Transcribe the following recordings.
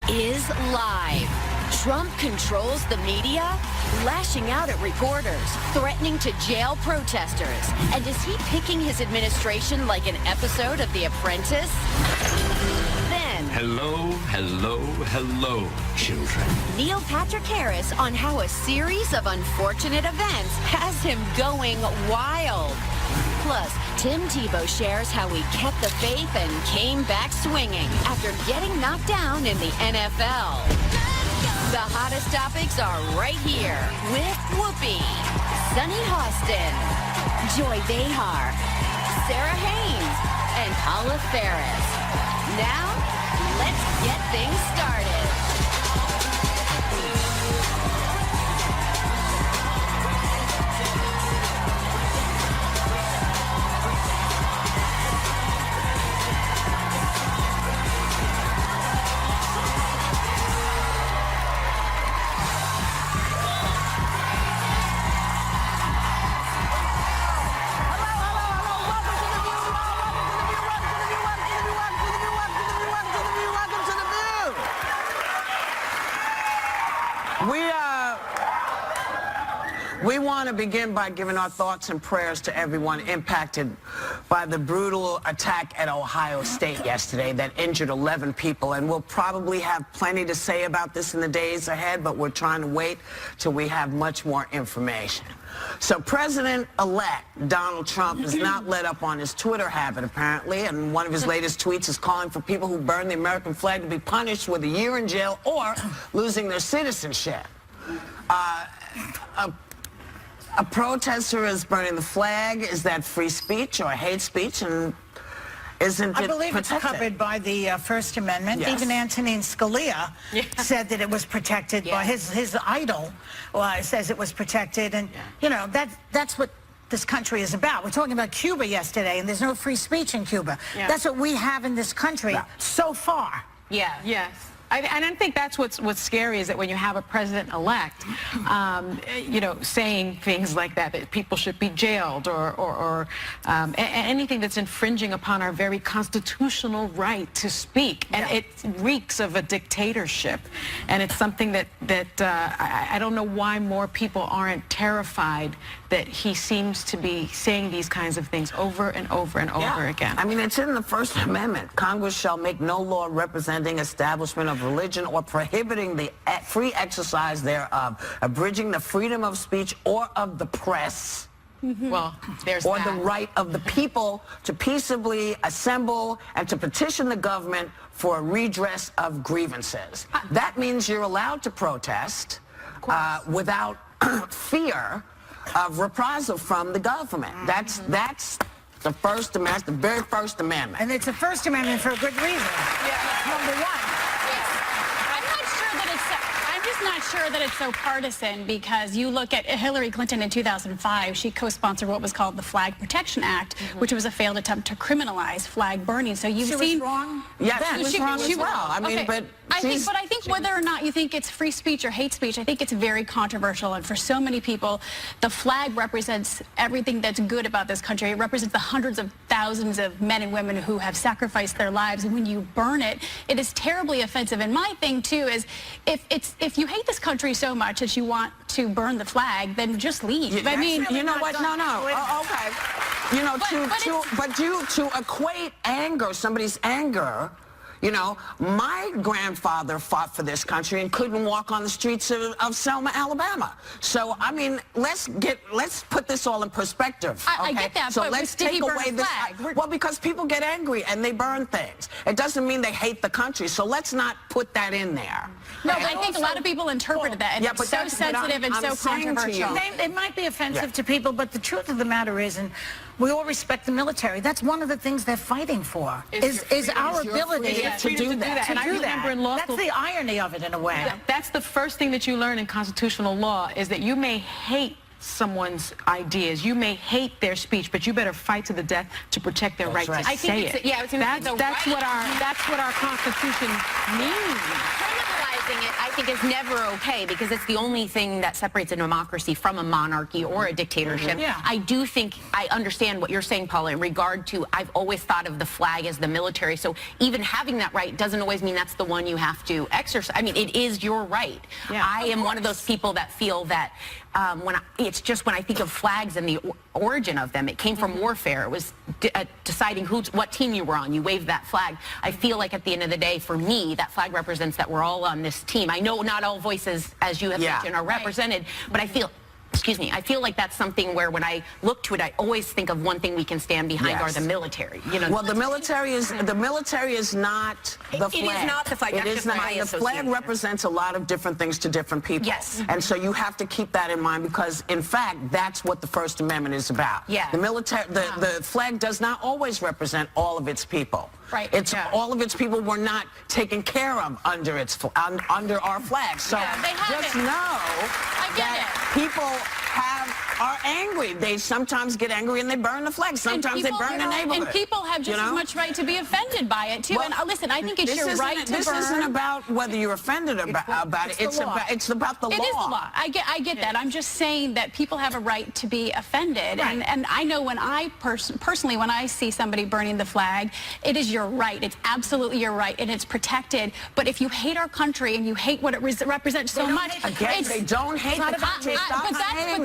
is live. Trump controls the media, lashing out at reporters, threatening to jail protesters. And is he picking his administration like an episode of The Apprentice? Then, Hello, children. Neil Patrick Harris on how a series of unfortunate events has him going wild. Plus, Tim Tebow shares how he kept the faith and came back swinging after getting knocked down in the NFL. The hottest topics are right here with Whoopi, Sunny Hostin, Joy Behar, Sarah Haynes, and Paula Ferris. Now, let's get things started. We want to begin by giving our thoughts and prayers to everyone impacted by the brutal attack at Ohio State yesterday that injured 11 people. And we'll probably have plenty to say about this in the days ahead, but we're trying to wait till we have much more information. So President-elect Donald Trump has not let up on his Twitter habit, apparently, and one of his latest tweets is calling for people who burn the American flag to be punished with a year in jail or losing their citizenship. A protester is burning the flag. Is that free speech or hate speech? And isn't it I believe protected? It's covered by the First Amendment. Yes. Even Antonin Scalia said that it was protected by his idol. Says it was protected, and you know that's what this country is about. We're talking about Cuba yesterday, and there's no free speech in Cuba. That's what we have in this country so far. Yes. And I think that's what's scary is that when you have a president-elect, you know, saying things like that people should be jailed or anything that's infringing upon our very constitutional right to speak. And it reeks of a dictatorship. And it's something that I don't know why more people aren't terrified that he seems to be saying these kinds of things over and over and over again. I mean, it's in the First Amendment. Congress shall make no law representing establishment of religion or prohibiting the free exercise thereof, abridging the freedom of speech or of the press. Well, there's or that. the right of the people to peaceably assemble and to petition the government for a redress of grievances. That means you're allowed to protest without fear of reprisal from the government. That's the First Amendment, the very First Amendment. And it's the First Amendment for a good reason. Number one. I'm just not sure that it's so partisan, because you look at Hillary Clinton in 2005, she co-sponsored what was called the Flag Protection Act, which was a failed attempt to criminalize flag burning. So you've seen... was wrong? Yes, she was wrong as well. I mean, but I think whether or not you think it's free speech or hate speech, I think it's very controversial. And for so many people, the flag represents everything that's good about this country. It represents the hundreds of thousands of men and women who have sacrificed their lives. And when you burn it, it is terribly offensive. And my thing, too, is if you hate this country so much that you want to burn the flag, then just leave. I mean, you know what? No. Okay. You know, to equate anger, somebody's anger. You know, my grandfather fought for this country and couldn't walk on the streets of Selma, Alabama. So, I mean, let's put this all in perspective. Okay? I get that, so but let's did he take burn away the this. flag? Well, because people get angry and they burn things. It doesn't mean they hate the country. So let's not put that in there. No, but I think a lot of people interpreted that, and it's so sensitive and so controversial. It might be offensive to people, but the truth of the matter is, and we all respect the military, that's one of the things they're fighting for, is our ability to do that. And I remember in law school, that's the irony of it, in a way. That's the first thing that you learn in constitutional law, is that you may hate someone's ideas, you may hate their speech, but you better fight to the death to protect their right to say it. Yeah, that's what our Constitution means. criminalizing it, I think, is never okay because it's the only thing that separates a democracy from a monarchy or a dictatorship. Yeah. I do think I understand what you're saying, Paula, in regard to I've always thought of the flag as the military. So even having that right doesn't always mean that's the one you have to exercise. I mean, it is your right. Yeah. I am one of those people that feel that it's just when I think of flags and the origin of them, it came from warfare. It was deciding what team you were on. You waved that flag. I feel like at the end of the day, for me, that flag represents that we're all on this team. I know not all voices, as you have mentioned, are represented, but I feel... Excuse me. I feel like that's something where when I look to it, I always think of one thing we can stand behind are the military. You know. Well, the military is not the flag. It is not the flag. It That's is just not. my The flag association. represents a lot of different things to different people. Yes. And so you have to keep that in mind because, in fact, that's what the First Amendment is about. Yeah. The military, the flag does not always represent all of its people. Right. It's all of its people were not taken care of under under our flag. So they haven't. just know get that people are angry. They sometimes get angry and they burn the flag. Sometimes they burn the neighborhood. And people have just as much right to be offended by it, too. Well, and listen, I think it's your right to burn. This isn't about whether you're offended about it. It's about the law. It is the law. I get that. I'm just saying that people have a right to be offended. Right. And I know when I personally, when I see somebody burning the flag, it is your right. It's absolutely your right, and it's protected. But if you hate our country and you hate what it represents so much, they don't hate the country. but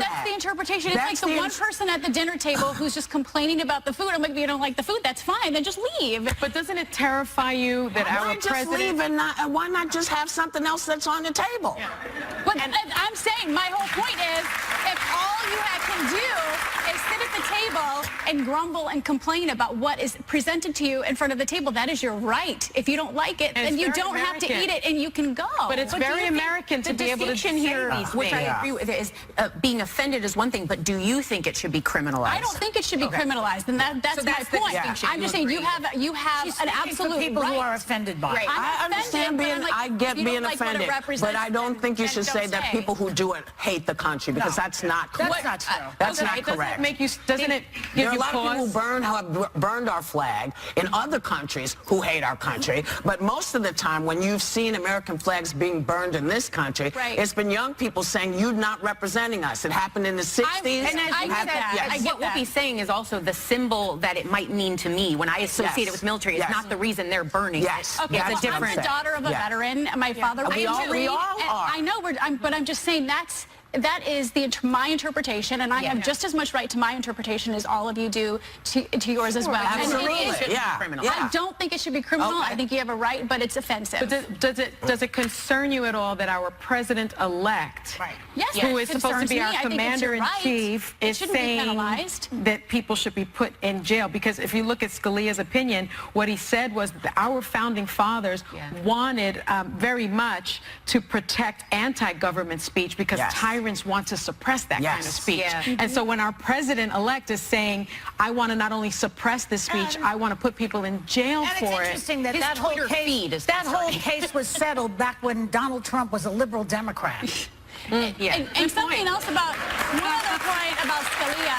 that's the interpretation. It's like the one person at the dinner table who's just complaining about the food. I'm like, if you don't like the food, that's fine. Then just leave. But doesn't it terrify you that our just president... leave and why not just have something else that's on the table? But I'm saying my whole point is if all you can do is sit at the table and grumble and complain about what is presented to you in front of the table, that is your right. If you don't like it, then you don't have to eat it and you can go. But it's very American to be able to say here, these things. which I agree with, is being offended is one thing, but do you think it should be criminalized? I don't think it should be criminalized, and that's my point. I'm just saying you have an absolute people right. who are offended by it. Right. I understand I get being offended, but I don't think you should say that people who do it hate the country because that's not correct. That's not true. That's not correct. Doesn't it There give are a you lot of people pause? who have burned our flag in other countries who hate our country, but most of the time when you've seen American flags being burned in this country, it's been young people saying, you're not representing us. It happened in the 60s. And as you said, Yes. what Whoopi's saying is also the symbol that it might mean to me when I associate it with military. It's not the reason they're burning Yes. it. Okay, It's well, a different... I'm the daughter of a veteran. My father was We all Marine, are. and I know, but I'm just saying that is my interpretation, and I have just as much right to my interpretation as all of you do to yours as well. Absolutely. And it is criminal. I don't think it should be criminal. Okay. I think you have a right, but it's offensive. But does it concern you at all that our president-elect, Yes, who it is supposed to concerns be me. our I think it's your commander-in-chief, right. It is shouldn't be saying penalized. that people should be put in jail? Because if you look at Scalia's opinion, what he said was that our founding fathers wanted very much to protect anti-government speech because tyrants want to suppress that kind of speech. And so when our president-elect is saying, I want to not only suppress this speech, I want to put people in jail And for it's it. interesting that His that whole Twitter feed is that whole case was settled back when Donald Trump was a liberal Democrat. And something else about one other point about Scalia.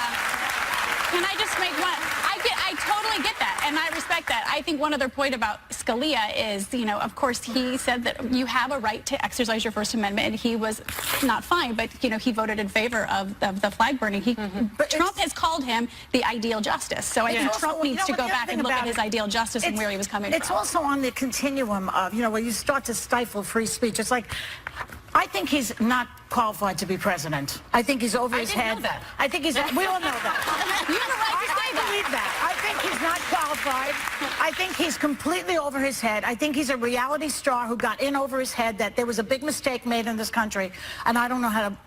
Can I just make one? I totally get that, and I respect that. I think one other point about Scalia is, of course, he said that you have a right to exercise your First Amendment, and he was not fine, but, he voted in favor of the flag burning. But Trump has called him the ideal justice, so I think Trump needs to go back and look at his ideal justice and where he was coming from. It's also on the continuum of, where you start to stifle free speech. It's like, I think he's not qualified to be president. I think he's over his head. Know that. I think he's, we all know that. You have a right to say I believe that. I think he's not qualified. I think he's completely over his head. I think he's a reality star who got in over his head that there was a big mistake made in this country, and I don't know how to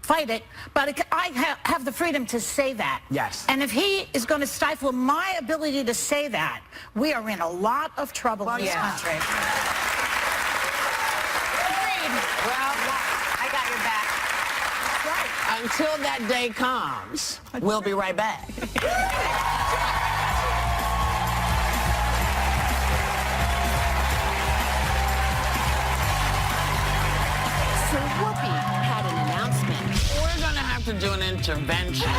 fight it, but I have the freedom to say that. Yes. And if he is going to stifle my ability to say that, we are in a lot of trouble in this country. Well, I got your back. right. Until that day comes, we'll be right back. So Whoopi had an announcement. We're going to have to do an intervention.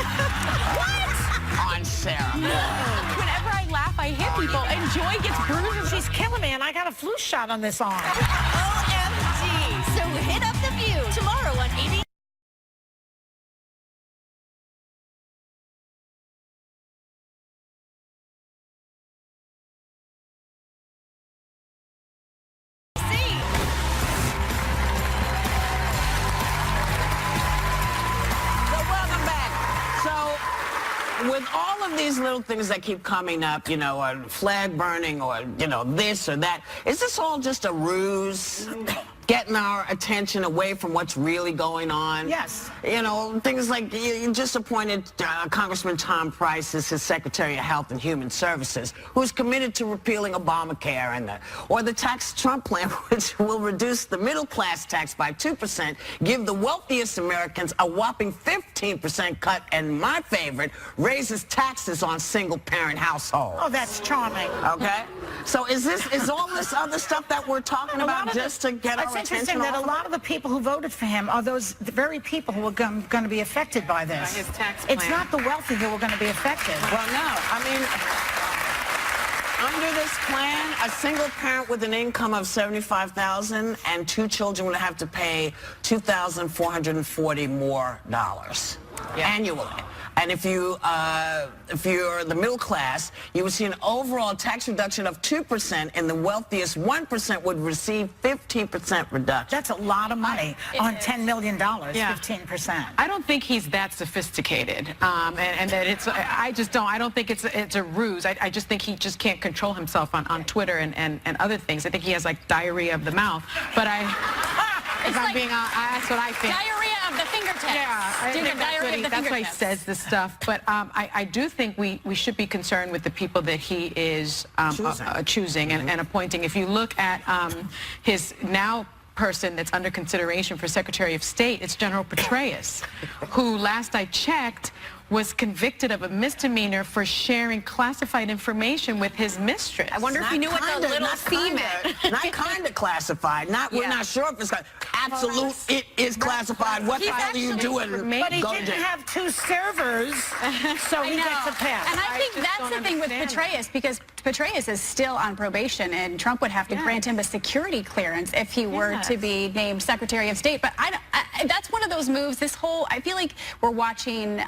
On Sarah. Whenever I laugh, I hit people, and Joy gets bruises. She's killing me, and I got a flu shot on this arm. OMG. of these little things that keep coming up, you know, flag burning or, you know, this or that, is this all just a ruse? Getting our attention away from what's really going on. Yes. You know, things like you just appointed Congressman Tom Price as his Secretary of Health and Human Services, who's committed to repealing Obamacare or the tax Trump plan, which will reduce the middle class tax by 2%, give the wealthiest Americans a whopping 15% cut, and my favorite, raises taxes on single-parent households. Oh, that's charming. Okay? So is all this other stuff that we're talking about just to get our It's interesting that a lot of the people who voted for him are those very people who are going to be affected by this. By his tax It's plan. not the wealthy who are going to be affected. Well, no. I mean, under this plan, a single parent with an income of $75,000 and 2 children would have to pay $2,440 more annually. And if you're the middle class, you would see an overall tax reduction of 2%, and the wealthiest 1% would receive 15% reduction. That's a lot of money on $10 million, Yeah. 15%. I don't think he's that sophisticated, and that it's. I don't think it's a ruse. I just think he just can't control himself on Twitter and other things. I think he has like diarrhea of the mouth. But if I'm being honest, that's what I think. Diarrhea of the fingertips. Yeah, I Dude, think diarrhea of the that's why he fingertips. says this stuff. But I do think we should be concerned with the people that he is choosing and appointing. If you look at his now person that's under consideration for Secretary of State, it's General Petraeus, who last I checked was convicted of a misdemeanor for sharing classified information with his mistress. I wonder if he knew what the little C meant. Not kind of classified. We're not sure if it's absolute. It is classified. What the hell are you doing? But he didn't have 2 servers, so he gets a pass. And I think that's the thing with Petraeus, because Petraeus is still on probation, and Trump would have to grant him a security clearance if he were to be named Secretary of State. But that's one of those moves. I feel like we're watching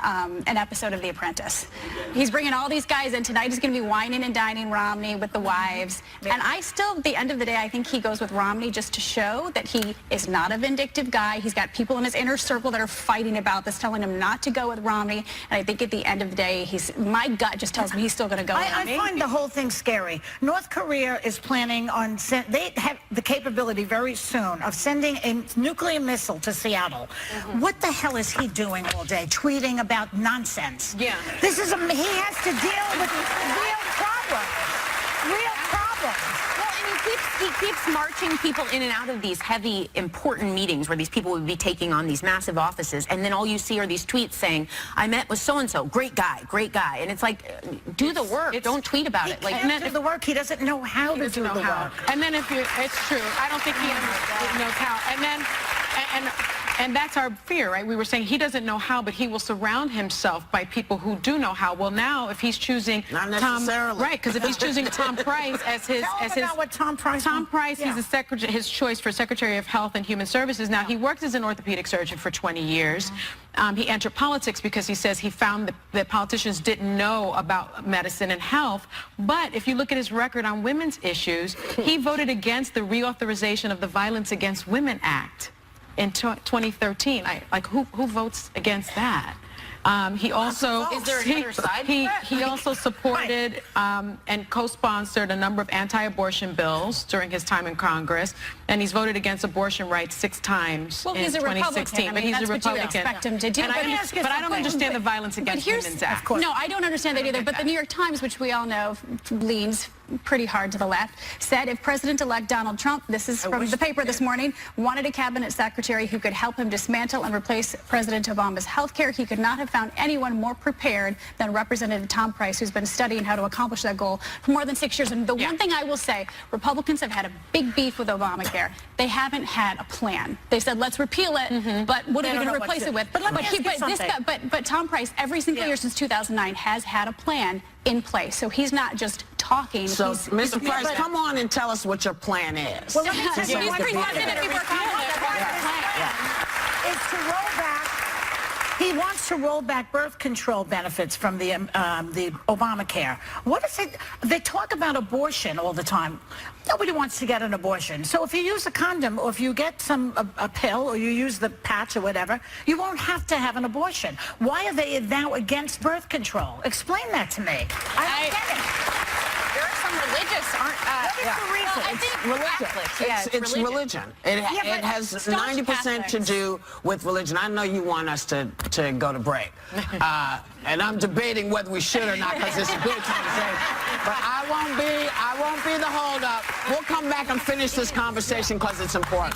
an episode of The Apprentice. He's bringing all these guys in. Tonight he's going to be whining and dining Romney with the wives. And I still, at the end of the day, I think he goes with Romney just to show that he is not a vindictive guy. He's got people in his inner circle that are fighting about this, telling him not to go with Romney. And I think at the end of the day, my gut just tells me he's still going to go with Romney. I find the whole thing scary. North Korea is planning on, they have the capability very soon of sending a nuclear missile to Seattle. What the hell is he doing all day? Tweeting about nonsense. Yeah. This is, he has to deal with real problems. Real problems. Well, and he keeps marching people in and out of these heavy, important meetings where these people would be taking on these massive offices, and then all you see are these tweets saying, I met with so-and-so, great guy, and it's like, do the work, don't tweet about it. He can't do the work, he doesn't know how to do the work. And then it's true, I don't think he knows how. And then, and that's our fear, right? We were saying he doesn't know how, but he will surround himself by people who do know how. Well, now if he's choosing Not necessarily. right? Because if he's choosing Tom Price as his, about what Tom Price. he's his choice for Secretary of Health and Human Services. Now he worked as an orthopedic surgeon for 20 years. He entered politics because he says he found that politicians didn't know about medicine and health. But if you look at his record on women's issues, he voted against the reauthorization of the Violence Against Women Act in 2013. Who votes against that? He also Is there another side to that? he also supported and co-sponsored a number of anti-abortion bills during his time in Congress, and he's voted against abortion rights 6 times Well, in he's a 2016. Republican. I But mean, he's a that's what you Republican. expect him to do. And I don't understand the Violence Against Women's Act. No, I don't understand that either. But the New York Times, which we all know leans pretty hard to the left, said if President-elect Donald Trump, this is from the paper this morning, wanted a cabinet secretary who could help him dismantle and replace President Obama's health care, he could not have found anyone more prepared than Representative Tom Price, who's been studying how to accomplish that goal for more than 6 years. And the one thing I will say, Republicans have had a big beef with Obamacare. They haven't had a plan. They said, let's repeal it, but what are we going to replace it with? But Tom Price, every single year since 2009, has had a plan in place. So he's not just talking. So, Mr. Price, come on and tell us what your plan is. Well, let me tell you He's what the presented plan it before Congress. is to roll back He wants to roll back birth control benefits from the Obamacare. What is it? They talk about abortion all the time. Nobody wants to get an abortion. So if you use a condom, or if you get a pill, or you use the patch or whatever, you won't have to have an abortion. Why are they now against birth control? Explain that to me. I don't get it. There are some religious, It's religion. It has 90% to do with religion. I know you want us to go to break. And I'm debating whether we should or not, because it's a good conversation. But I won't be the holdup. We'll come back and finish this conversation because it's important.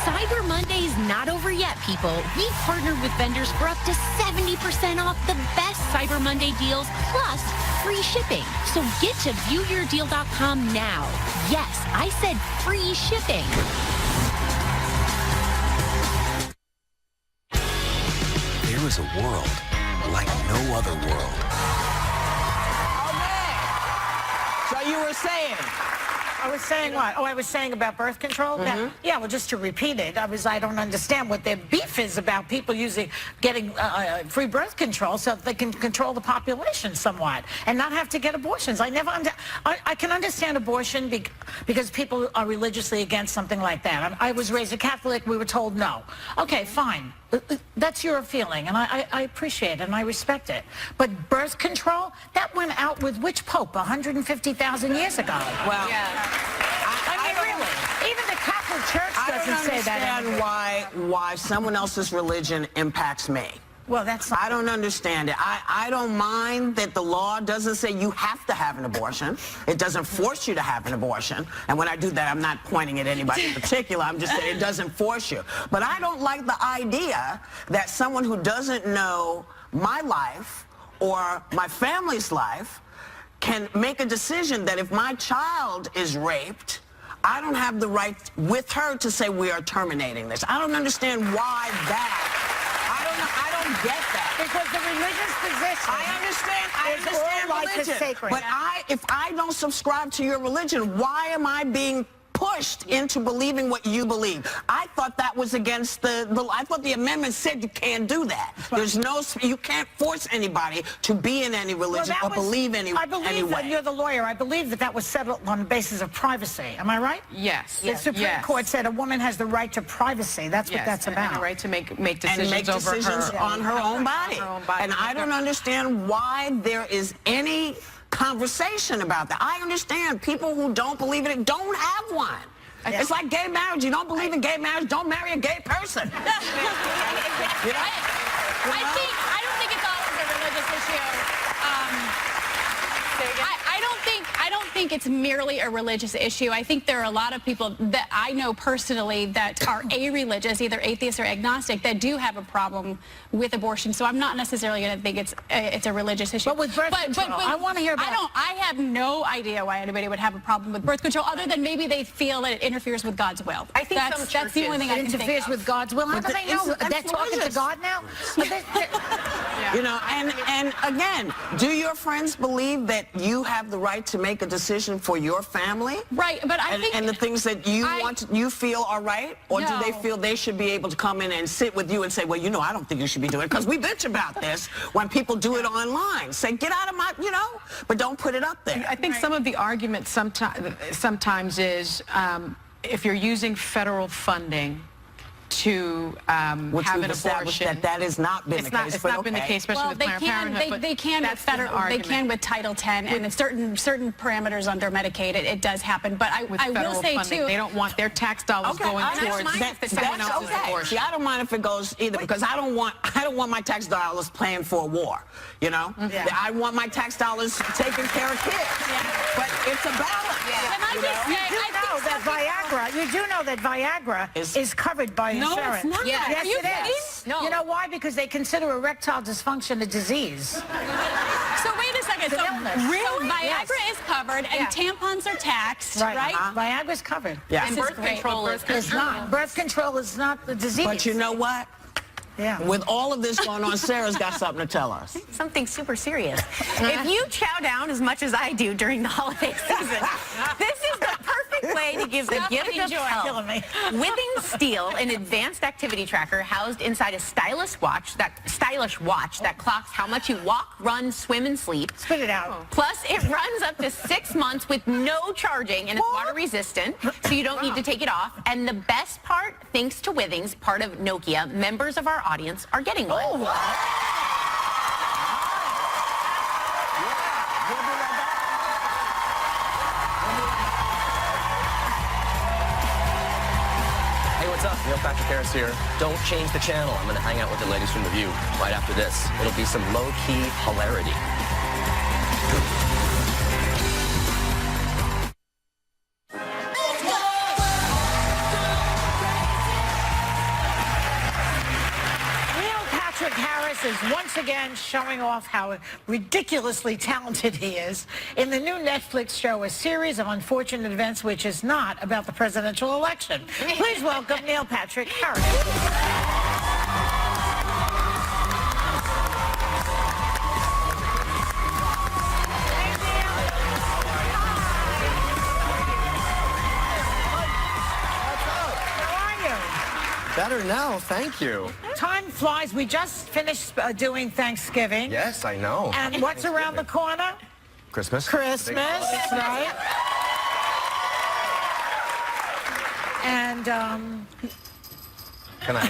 Cyber Monday's not over yet, people. We've partnered with vendors for up to 70% off the best Cyber Monday deals, plus free shipping. So get to viewyourdeal.com now. Yes, I said free shipping. There is a world like no other world. Okay. So you were saying... I was saying what? Oh, I was saying about birth control? Yeah, well, just to repeat it, I don't understand what their beef is about people getting free birth control so that they can control the population somewhat and not have to get abortions. I can understand abortion because people are religiously against something like that. I was raised a Catholic. We were told no. Okay, fine. That's your feeling, and I appreciate it, and I respect it. But birth control, that went out with which pope 150,000 years ago? Well, yeah. I mean, really, even the Catholic Church doesn't say that. I don't understand why someone else's religion impacts me. Well, that's... I don't understand it. I don't mind that the law doesn't say you have to have an abortion. It doesn't force you to have an abortion. And when I do that, I'm not pointing at anybody in particular. I'm just saying it doesn't force you. But I don't like the idea that someone who doesn't know my life or my family's life can make a decision that if my child is raped, I don't have the right with her to say we are terminating this. I don't understand why that. I don't get that. Because the religious position. I understand life is religion. sacred. But if I don't subscribe to your religion, why am I being pushed into believing what you believe? I thought that was against I thought the amendment said you can't do that. You can't force anybody to be in any religion or believe any way. I believe that you're the lawyer. I believe that was settled on the basis of privacy. Am I right? Yes. The Supreme Court said a woman has the right to privacy. That's what that's about. And the right to make decisions on her own body. And I don't understand why there is any conversation about that. I understand people who don't believe in it don't have one. It's like gay marriage. You don't believe in gay marriage, don't marry a gay person. I don't think it's always a religious issue. I don't think it's merely a religious issue. I think there are a lot of people that I know personally that are a-religious, either atheist or agnostic, that do have a problem with abortion. So I'm not necessarily going to think it's a religious issue. But with birth control, I want to hear about... I have no idea why anybody would have a problem with birth control, other than maybe they feel that it interferes with God's will. I think that's the only thing I can think of. Interferes with God's will? How do they know? They're talking to God now? You know, and again, do your friends believe that you have the right to make a decision for your family? Right, but I think... And the things that you feel are right? Or do they feel they should be able to come in and sit with you and say, well, you know, I don't think you should be doing it? Because we bitch about this when people do it online. Say, get out of my, but don't put it up there. I think some of the argument sometimes is if you're using federal funding to Which have we've an established abortion. that has not been the case. It's not been the case, especially with Planned Parenthood. They can with federal. They can with Title X, and certain parameters under Medicaid. It does happen. But I will say funding, too, they don't want their tax dollars going towards someone else's abortion. See, I don't mind if it goes either, because I don't want my tax dollars paying for a war. I want my tax dollars taking care of kids. But it's a balance. You do know that Viagra is covered by insurance. No, it's not. Yes, it is. No. You know why? Because they consider erectile dysfunction a disease. So wait a second. So Viagra is covered, and tampons are taxed, right? Viagra's covered. Yeah. And birth control is not. Birth control is not the disease. But you know what? Yeah. With all of this going on, Sarah's got something to tell us. something super serious. If you chow down as much as I do during the holiday season, this is the perfect way to give the gift of health. Killing me. Withing Steel, an advanced activity tracker housed inside a stylish watch that clocks how much you walk, run, swim, and sleep. Spit it out. Plus, it runs up to 6 months with no charging, and it's water resistant, so you don't need to take it off. And the best part, thanks to Withings, part of Nokia, members of our audience are getting one. We'll be right back. Hey, what's up? Neil Patrick Harris here. Don't change the channel. I'm going to hang out with the ladies from The View right after this. It'll be some low-key hilarity. Neil Patrick Harris is once again showing off how ridiculously talented he is in the new Netflix show, A Series of Unfortunate Events, which is not about the presidential election. Please welcome Neil Patrick Harris. Better now, thank you. Time flies. We just finished doing Thanksgiving. Yes, I know. And what's around the corner? Christmas? Christmas, right? And, Can I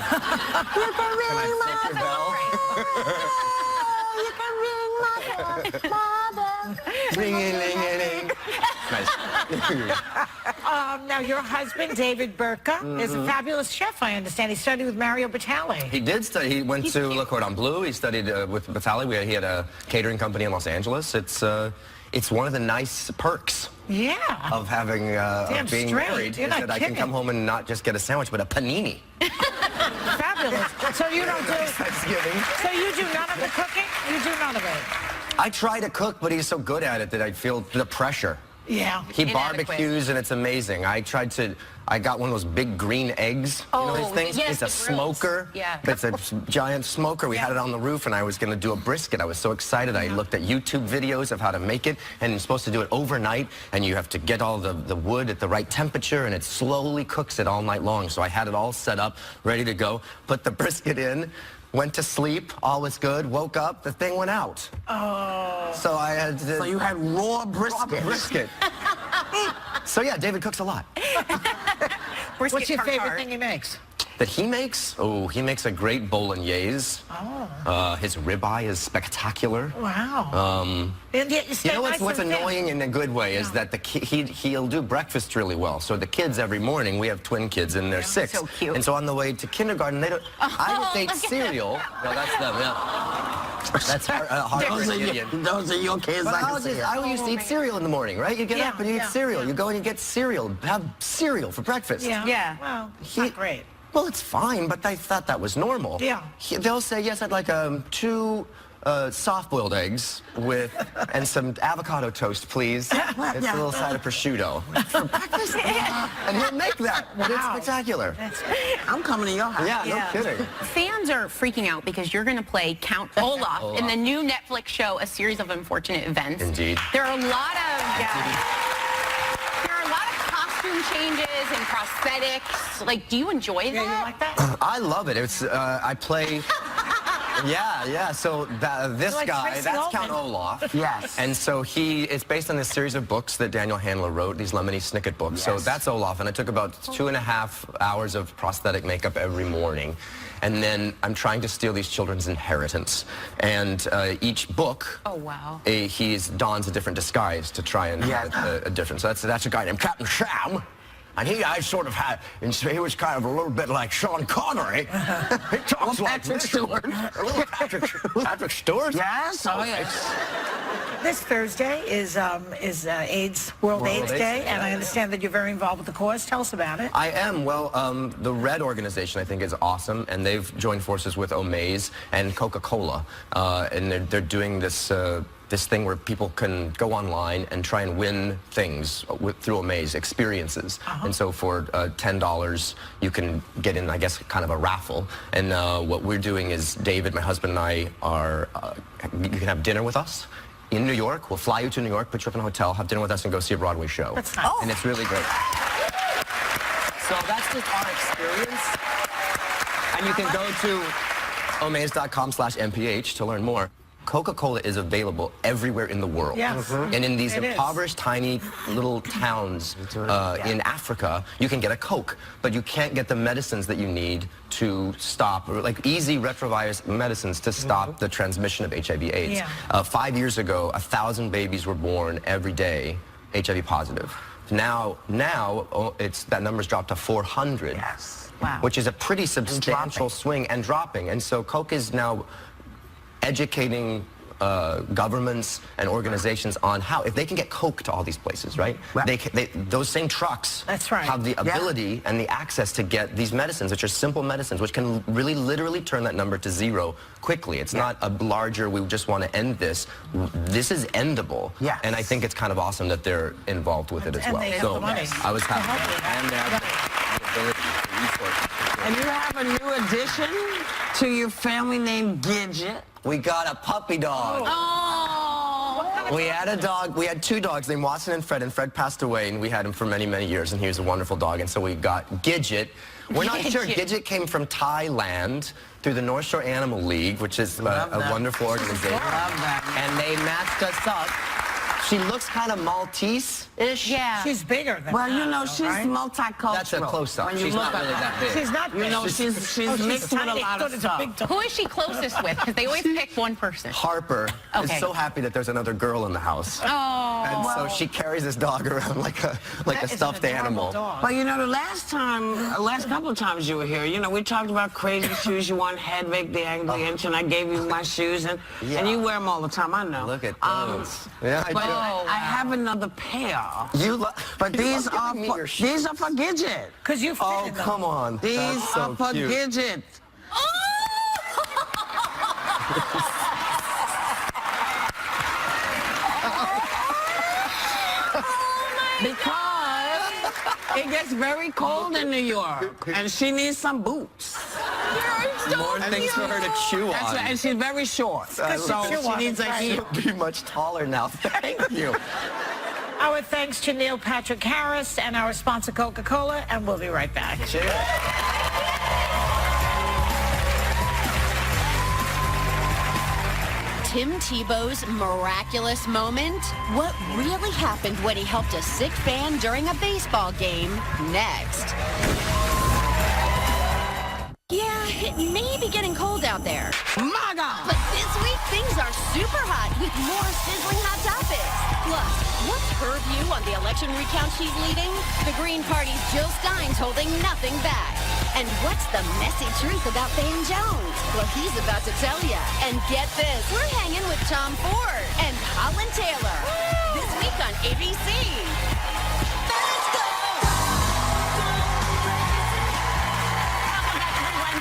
sing your bell? Ring-a-ling-a-ling. Nice. now, your husband, David Burka, is a fabulous chef, I understand. He studied with Mario Batali. He did study. He went to Le Cordon Bleu. He studied with Batali. He had a catering company in Los Angeles. It's one of the nice perks of having of being married is that I can come home and not just get a sandwich, but a panini. Fabulous. So you don't do Thanksgiving. So you do none of the cooking? You do none of it? I try to cook, but he's so good at it that I feel the pressure. Yeah. He barbecues, and it's amazing. I got one of those big green eggs. You know these things? Yes, it's a smoker. Yeah. It's a giant smoker. We had it on the roof, and I was going to do a brisket. I was so excited. I looked at YouTube videos of how to make it, and you're supposed to do it overnight, and you have to get all the wood at the right temperature, and it slowly cooks it all night long. So I had it all set up, ready to go, put the brisket in, went to sleep, all was good, woke up, the thing went out. Oh. So I had to... So you had raw brisket. Brisket. So yeah, David cooks a lot. What's your favorite thing he makes? That he makes? Oh, he makes a great bolognese. Oh. His ribeye is spectacular. Wow. And yet you know what's nice and annoying in a good way is that he'll do breakfast really well. So the kids every morning, we have twin kids and they're 6. So cute. And so on the way to kindergarten, they don't. I would eat cereal. No, that's them. Yeah. That's hard. Those are your kids. But I used to eat cereal in the morning, right? You get up and you eat cereal. You go and you get cereal. Have cereal for breakfast. Yeah. Well, not great. Well, it's fine, but I thought that was normal. Yeah. They'll say, yes, I'd like 2 soft-boiled eggs and some avocado toast, please. It's a little side of prosciutto. For breakfast? And he'll make that. Wow. It's spectacular. I'm coming to your house. Yeah, no kidding. Fans are freaking out because you're going to play Count Olaf in the new Netflix show, A Series of Unfortunate Events. Indeed. There are a lot of... costume changes and prosthetics. Like, do you enjoy that? Yeah, you like that? I love it. It's I play. Yeah. So this like guy, Tracy that's Ullman. Count Olaf. Yes. And so it's based on this series of books that Daniel Handler wrote, these Lemony Snicket books. Yes. So that's Olaf, and I took about 2.5 hours of prosthetic makeup every morning. And then I'm trying to steal these children's inheritance. And each book, he dons a different disguise to try and have a different. So that's a guy named Captain Sham. And he was kind of a little bit like Sean Connery. He talks like Patrick Stewart. A little Patrick Stewart? Yes. Oh, yes. This Thursday is World AIDS Day, and I understand that you're very involved with the cause. Tell us about it. I am. Well, the Red organization, I think, is awesome, and they've joined forces with Omaze and Coca-Cola, and they're doing this thing where people can go online and try and win things through Omaze, experiences. And so for $10, you can get in, I guess, kind of a raffle. And what we're doing is David, my husband, and I are, you can have dinner with us in New York. We'll fly you to New York, put you up in a hotel, have dinner with us, and go see a Broadway show. That's nice. And it's really great. So that's just our experience. And you can go to omaze.com/mph to learn more. Coca-Cola is available everywhere in the world. Yes. And in these It is. impoverished, tiny little towns in Africa, you can get a Coke, but you can't get the medicines that you need to stop, like easy retrovirus medicines to stop the transmission of HIV/AIDS. Yeah. 5 years ago, 1,000 babies were born every day HIV positive. Now that number's dropped to 400. Yes. Wow. Which is a pretty substantial swing and dropping. And so Coke is now educating governments and organizations on how, if they can get Coke to all these places, right? Those same trucks That's right. have the ability and the access to get these medicines, which are simple medicines, which can really literally turn that number to zero quickly. It's not a larger, we just want to end this. This is endable. Yes. And I think it's kind of awesome that they're involved with it as And well. they have the money I was to happy. help you. And they have the ability, the resources. And you have a new addition to your family named Gidget. We got a puppy dog. We had a dog. We had two dogs named Watson and Fred passed away, and we had him for many, many years, and he was a wonderful dog. And so we got Gidget. We're not sure. Gidget came from Thailand through the North Shore Animal League, which is a wonderful organization. Love that. And they matched us up. She looks kind of Maltese-ish. Yeah. She's bigger than Well, you that, know, though, she's right? multicultural. That's a close-up. When you She's look not at really her. that big. She's not You know, big. she's mixed with a tiny. lot Thought of it's a stuff. big dog. Who is she closest with? Because they always pick one person. Harper is Okay. so happy that there's another girl in the house. Oh. And so she carries this dog around like a That is an stuffed adorable animal. dog. Well, you know, the last couple of times you were here, you know, we talked about crazy shoes. You want Hedwig the Angry Inch, and I gave you my shoes, and you wear them all the time, I know. Look at those. Yeah, I But do. I have another pair. But these are for Gidget. Because you fit Oh, in them. come on. These That's so are for cute. Gidget. Because it gets very cold in New York, and she needs some boots. More things for her to chew That's on. right, and she's very short, so chew on she needs it, a right. heel. She'll be much taller now. Thank you. Our thanks to Neil Patrick Harris and our sponsor Coca-Cola, and we'll be right back. Tim Tebow's miraculous moment? What really happened when he helped a sick fan during a baseball game? Next. Yeah, it may be getting cold out there. My God! But this week, things are super hot with more sizzling hot topics. Plus, what's her view on the election recount she's leading? The Green Party's Jill Stein's holding nothing back. And what's the messy truth about Van Jones? Well, he's about to tell ya. And get this, we're hanging with Tom Ford and Colin Taylor. This week on ABC. Let's go!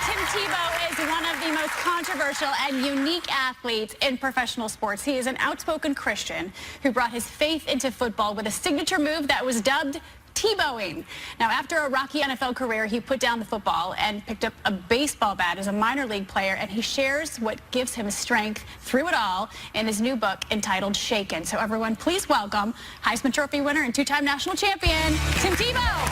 Tim Tebow is one of the most controversial and unique athletes in professional sports. He is an outspoken Christian who brought his faith into football with a signature move that was dubbed Tebowing. Now, after a rocky NFL career, he put down the football and picked up a baseball bat as a minor league player, and he shares what gives him strength through it all in his new book entitled Shaken. So everyone, please welcome Heisman Trophy winner and two-time national champion, Tim Tebow.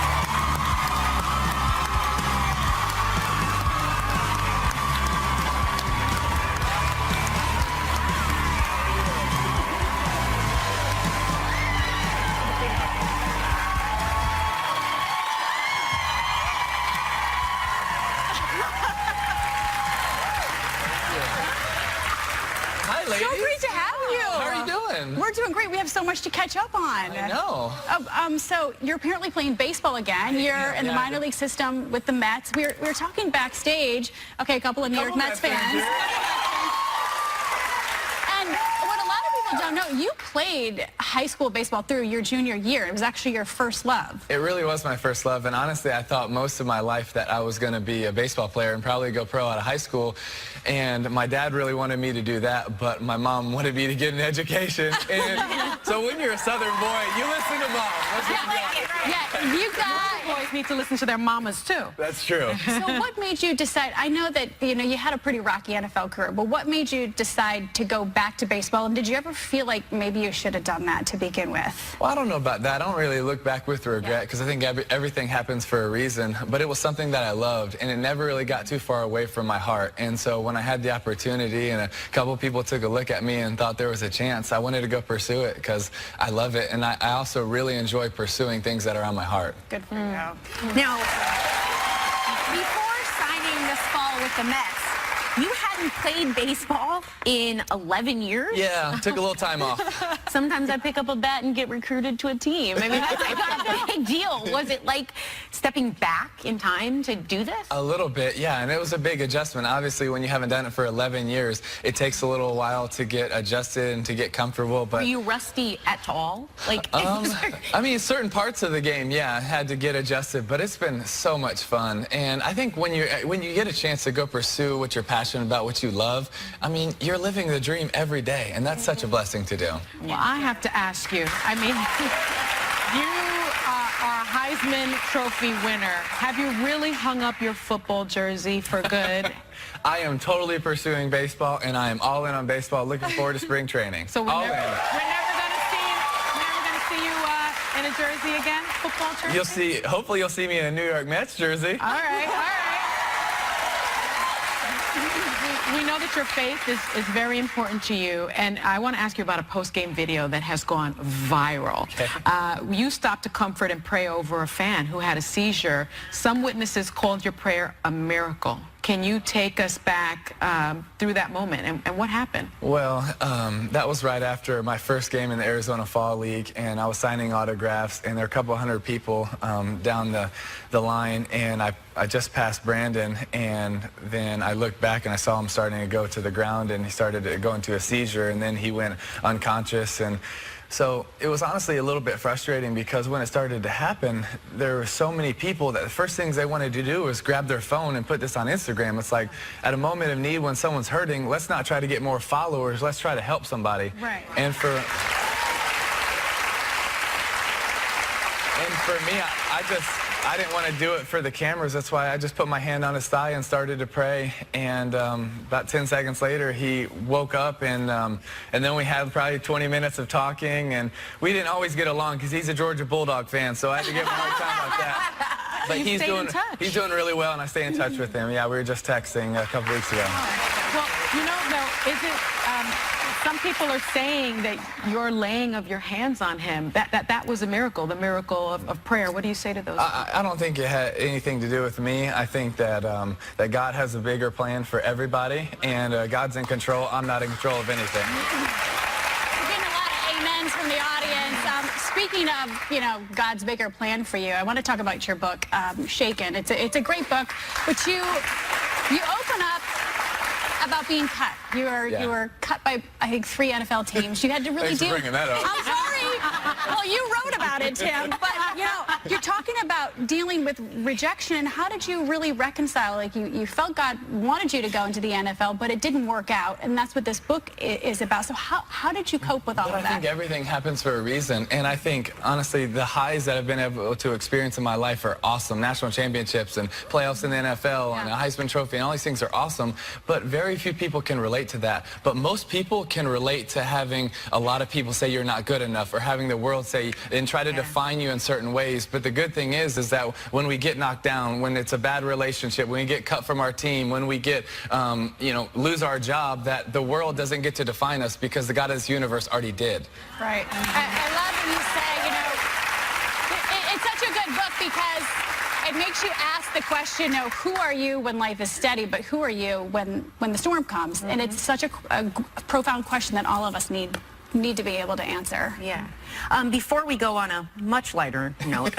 Hi, ladies. So great to have you. How are you doing? We're doing great. We have so much to catch up on. I know. So you're apparently playing baseball again. You're in the minor league system with the Mets. We were talking backstage. Okay, a couple of New York Mets fans. And what a lot of people don't know, you played high school baseball through your junior year. It was actually your first love. It really was my first love, and honestly, I thought most of my life that I was going to be a baseball player and probably go pro out of high school. And my dad really wanted me to do that, but my mom wanted me to get an education. And so when you're a Southern boy, you listen to mom. That's what you got. Yeah, you got. Boys need to listen to their mamas too. That's true. So what made you decide? I know that you had a pretty rocky NFL career, but what made you decide to go back to baseball? And did you ever feel like maybe you should have done that to begin with? Well, I don't know about that. I don't really look back with regret because I think everything happens for a reason. But it was something that I loved, and it never really got too far away from my heart. And so when I had the opportunity and a couple people took a look at me and thought there was a chance, I wanted to go pursue it because I love it. And I also really enjoy pursuing things that are on my heart. Good for you. Now, before signing this fall with the Mets, you hadn't played baseball in 11 years? Yeah, took a little time off. Sometimes I pick up a bat and get recruited to a team. I mean, that's a big deal. Was it like stepping back in time to do this? A little bit, yeah, and it was a big adjustment. Obviously, when you haven't done it for 11 years, it takes a little while to get adjusted and to get comfortable. But were you rusty at all? Like, I mean, certain parts of the game, yeah, I had to get adjusted, but it's been so much fun. And I think when you get a chance to go pursue what you're passionate about, what you love, I mean, you're living the dream every day, and that's such a blessing to do. Well, I have to ask you, I mean, you are a Heisman Trophy winner. Have you really hung up your football jersey for good? I am totally pursuing baseball, and I am all in on baseball. Looking forward to spring training. So we're never going to see you in a jersey again, football jersey? Hopefully you'll see me in a New York Mets jersey. All right, all right. We know that your faith is very important to you, and I want to ask you about a post-game video that has gone viral. Okay. You stopped to comfort and pray over a fan who had a seizure. Some witnesses called your prayer a miracle. Can you take us back through that moment, and what happened? Well, that was right after my first game in the Arizona Fall League, and I was signing autographs, and there were a couple hundred people down the line, and I just passed Brandon, and then I looked back and I saw him starting to go to the ground, and he started to go into a seizure, and then he went unconscious. And so it was honestly a little bit frustrating because when it started to happen, there were so many people that the first things they wanted to do was grab their phone and put this on Instagram. It's like, at a moment of need when someone's hurting, let's not try to get more followers, let's try to help somebody. Right. And for me, I didn't want to do it for the cameras. That's why I just put my hand on his thigh and started to pray. And about 10 seconds later, he woke up, and then we had probably 20 minutes of talking. And we didn't always get along because he's a Georgia Bulldog fan, so I had to give him a hard time about that. But he's doing really well, and I stay in touch with him. Yeah, we were just texting a couple weeks ago. Well, you know, though, is it? Some people are saying that your laying of your hands on him, that was a miracle, the miracle of prayer. What do you say to those? I don't think it had anything to do with me. I think that that God has a bigger plan for everybody, and God's in control. I'm not in control of anything. We're getting a lot of amens from the audience. Speaking of, God's bigger plan for you, I want to talk about your book, Shaken. It's a great book, but you open up about being cut. You were cut by, I think, 3 NFL teams. You had to really Thanks for bringing that up. I'm sorry. Well, you wrote about it, Tim. But you're talking about dealing with rejection. And how did you really reconcile? Like you felt God wanted you to go into the NFL, but it didn't work out. And that's what this book is about. So how did you cope with all of that? I think everything happens for a reason. And I think, honestly, the highs that I've been able to experience in my life are awesome. National championships and playoffs in the NFL and a Heisman Trophy and all these things are awesome. But very few people can relate to that. But most people can relate to having a lot of people say you're not good enough, or having the world say and try to define you in certain ways. But the good thing is that when we get knocked down, when it's a bad relationship, when we get cut from our team, when we get, lose our job, that the world doesn't get to define us because the God of this universe already did. Right. I love when you say, it's such a good book because it makes you ask the question, who are you when life is steady, but who are you when the storm comes? And it's such a profound question that all of us need to be able to answer. Yeah. Before we go on a much lighter note,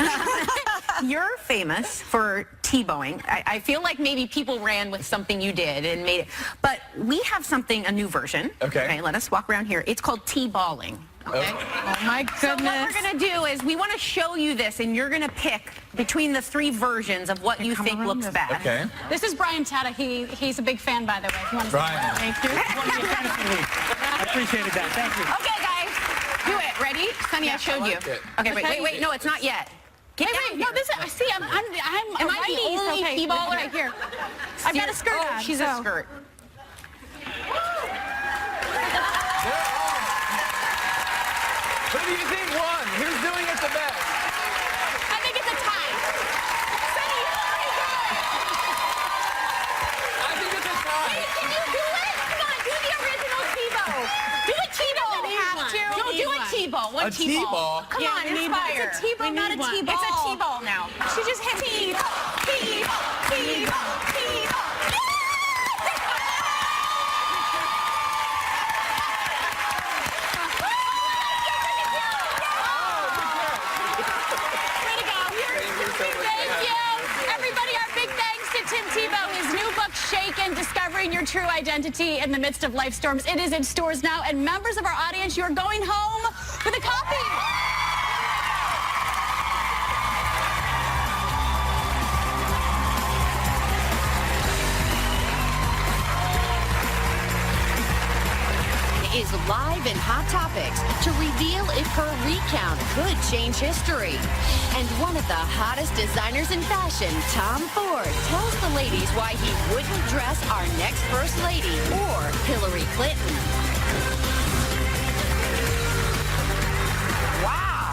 you're famous for Tebowing. I feel like maybe people ran with something you did and made it. But we have a new version. Okay, let us walk around here. It's called T-balling. Okay? Oh my goodness. So what we're going to do is we want to show you this, and you're going to pick between the 3 versions of what you think looks bad. Okay. This is Brian Tata. He's a big fan, by the way. If you want to Brian. Thank you. I appreciated that. Thank you. Okay, guys. Do it. Ready? Sonny, I showed you. it. Okay, wait. No, it's not yet. T-ball right here. I've got a skirt on. She's a skirt. Who do you think won? Who's doing it the best? I think it's a tie. Sunny, pretty good. I think it's a tie. Can you do it? Come on, do the original Tebow. Do a Tebow. You don't have to. No, do a T-ball. One A T-ball? Come on, inspire. It's a T-ball, not a T-ball. It's a T-ball now. She just hit T-ball. Way to go. Thank you. Everybody, our big thanks to Tim Tebow. His new book, Shaken, Discovering Your True Identity in the Midst of Life Storms. It is in stores now. And members of our audience, you are going home with a copy. Is live in Hot Topics to reveal if her recount could change history. And one of the hottest designers in fashion, Tom Ford, tells the ladies why he wouldn't dress our next First Lady or Hillary Clinton. Wow.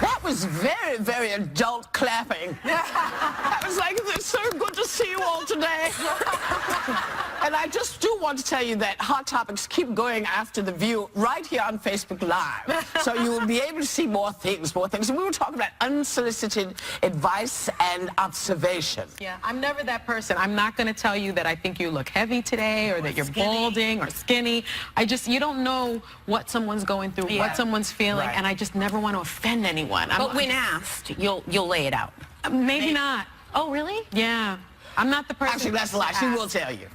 That was very, very adult clapping. I was like, it's so good to see you all today. And I just do want to tell you that Hot Topics keep going after The View right here on Facebook Live. So you will be able to see more things. And we were talking about unsolicited advice and observation. Yeah, I'm never that person. I'm not going to tell you that I think you look heavy today or that you're balding or skinny. You don't know what someone's going through, what someone's feeling, Right. and I just never want to offend anyone. But when asked, you'll lay it out. Maybe not. Oh, really? Yeah. I'm not the person. Actually, that's a lie. She will tell you.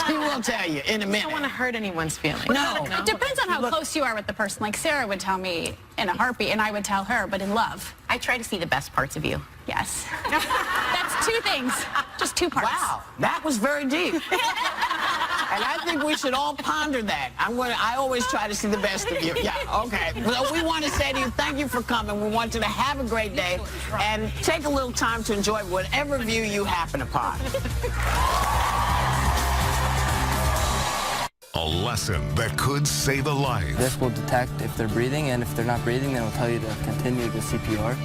She will tell you in a minute. I don't want to hurt anyone's feelings. No. It depends on how close you are with the person. Like Sarah would tell me in a heartbeat, and I would tell her, but in love. I try to see the best parts of you. Yes. That's two things. Just two parts. Wow, that was very deep. And I think we should all ponder that. I always try to see the best of you. Yeah, okay. Well, we want to say to you, thank you for coming. We want you to have a great day and take a little time to enjoy whatever view you happen upon. A lesson that could save a life. This will detect if they're breathing, and if they're not breathing, then it'll tell you to continue the CPR.